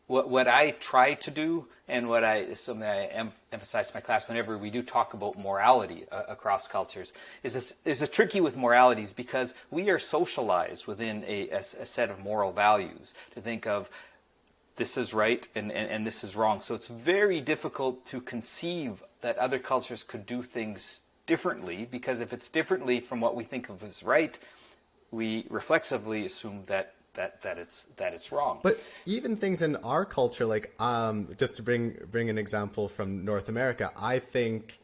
what I try to do, and something I emphasize to my class whenever we do talk about morality across cultures, is a tricky with moralities because we are socialized within a set of moral values to think of this is right and this is wrong. So it's very difficult to conceive that other cultures could do things differently, because if it's differently from what we think of as right, we reflexively assume that it's wrong. But even things in our culture, like just to bring an example from North America, I think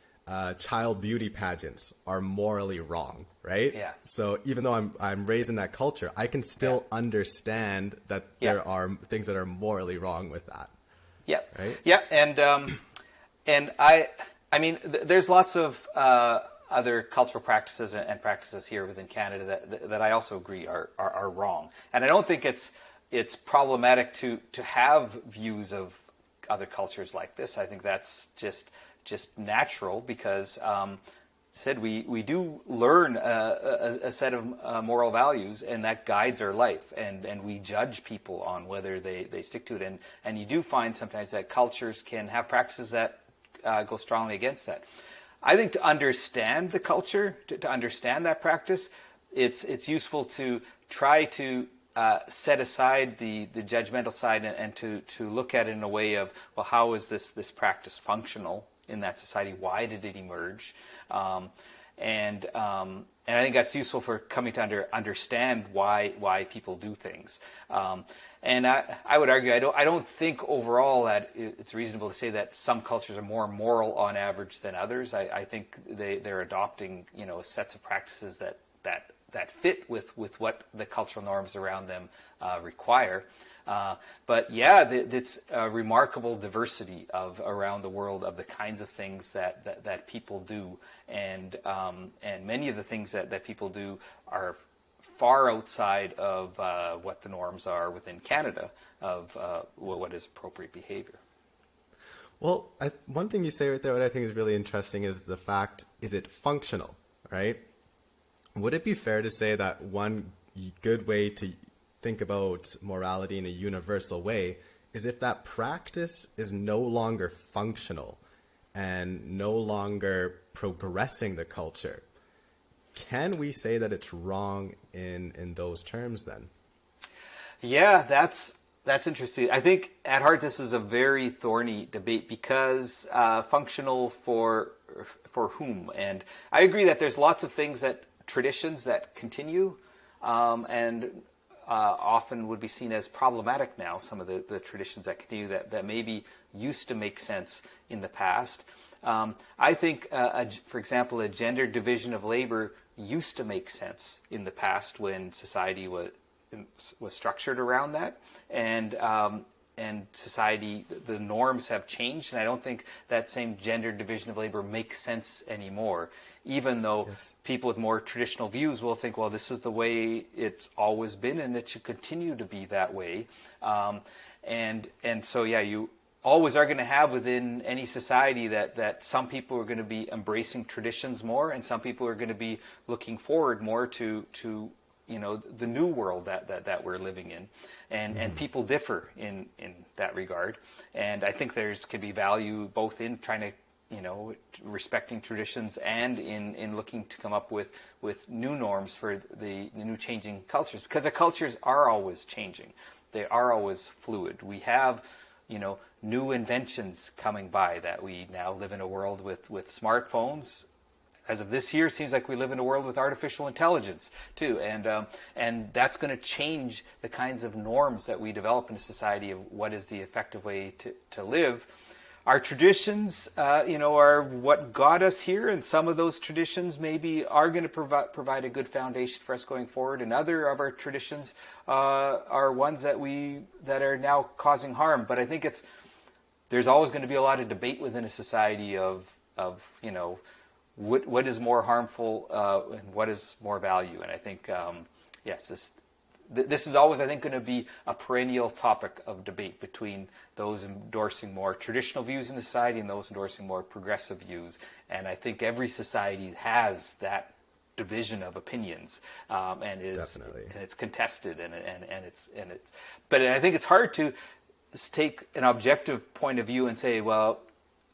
child beauty pageants are morally wrong, right? Yeah. So even though I'm raised in that culture, I can still understand that there are things that are morally wrong with that. Yeah. Right. Yeah. And I mean, there's lots of other cultural practices and practices here within Canada that I also agree are wrong. And I don't think it's problematic to have views of other cultures like this. I think that's just natural because, we do learn a set of moral values, and that guides our life, and we judge people on whether they stick to it. And you do find sometimes that cultures can have practices that go strongly against that. I think to understand the culture, to understand that practice, it's useful to try to set aside the judgmental side and to look at it in a way of, well, how is this practice functional in that society? Why did it emerge? And I think that's useful for coming to understand why people do things. And I would argue, I don't think overall that it's reasonable to say that some cultures are more moral on average than others. I think they're adopting, sets of practices that fit with what the cultural norms around them require. But yeah, it's a remarkable diversity around the world of the kinds of things that people do, and many of the things that people do are far outside of what the norms are within Canada of what is appropriate behavior. Well, one thing you say right there, what I think is really interesting is the fact, is it functional, right? Would it be fair to say that one good way to think about morality in a universal way is if that practice is no longer functional and no longer progressing the culture? Can we say that it's wrong in those terms then? Yeah, that's interesting. I think at heart this is a very thorny debate because functional for whom? And I agree that there's lots of traditions that continue and often would be seen as problematic now. Some of the traditions that continue that maybe used to make sense in the past. I think, for example, a gender division of labor used to make sense in the past when society was structured around that, and society, the norms have changed, and I don't think that same gender division of labor makes sense anymore, even though people with more traditional views will think, well, this is the way it's always been and it should continue to be that way. And so, yeah, you always are going to have within any society that some people are going to be embracing traditions more, and some people are going to be looking forward more to the new world that we're living in, and people differ in that regard. And I think could be value both in trying to respecting traditions and in looking to come up with new norms for the new changing cultures, because the cultures are always changing. They are always fluid. We have new inventions coming by, that we now live in a world with smartphones. As of this year, it seems like we live in a world with artificial intelligence too, and that's going to change the kinds of norms that we develop in a society of what is the effective way to live. Our traditions, are what got us here, and some of those traditions maybe are going to provide a good foundation for us going forward, and other of our traditions are ones that are now causing harm. But I think there's always going to be a lot of debate within a society of what is more harmful and what is more value. And I think, this is always, I think, going to be a perennial topic of debate between those endorsing more traditional views in society and those endorsing more progressive views. And I think every society has that division of opinions, and it's contested, and it's. But I think it's hard to take an objective point of view and say, well,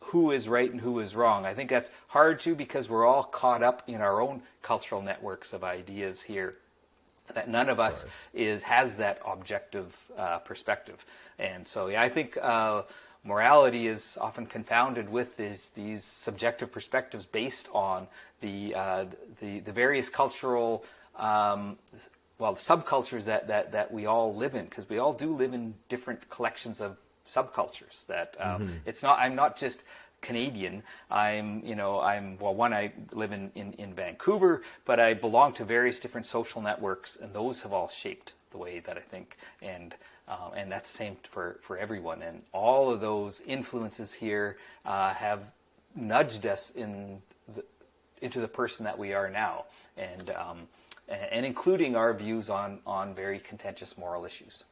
who is right and who is wrong. I think that's hard too, because we're all caught up in our own cultural networks of ideas here, that none of us has that objective perspective. And so, yeah, I think morality is often confounded with these subjective perspectives based on the various cultural subcultures that we all live in, because we all do live in different collections of subcultures. That it's not. I'm not just Canadian. I live in Vancouver, but I belong to various different social networks, and those have all shaped the way that I think, and that's the same for everyone. And all of those influences here have nudged us into the person that we are now, and including our views on very contentious moral issues.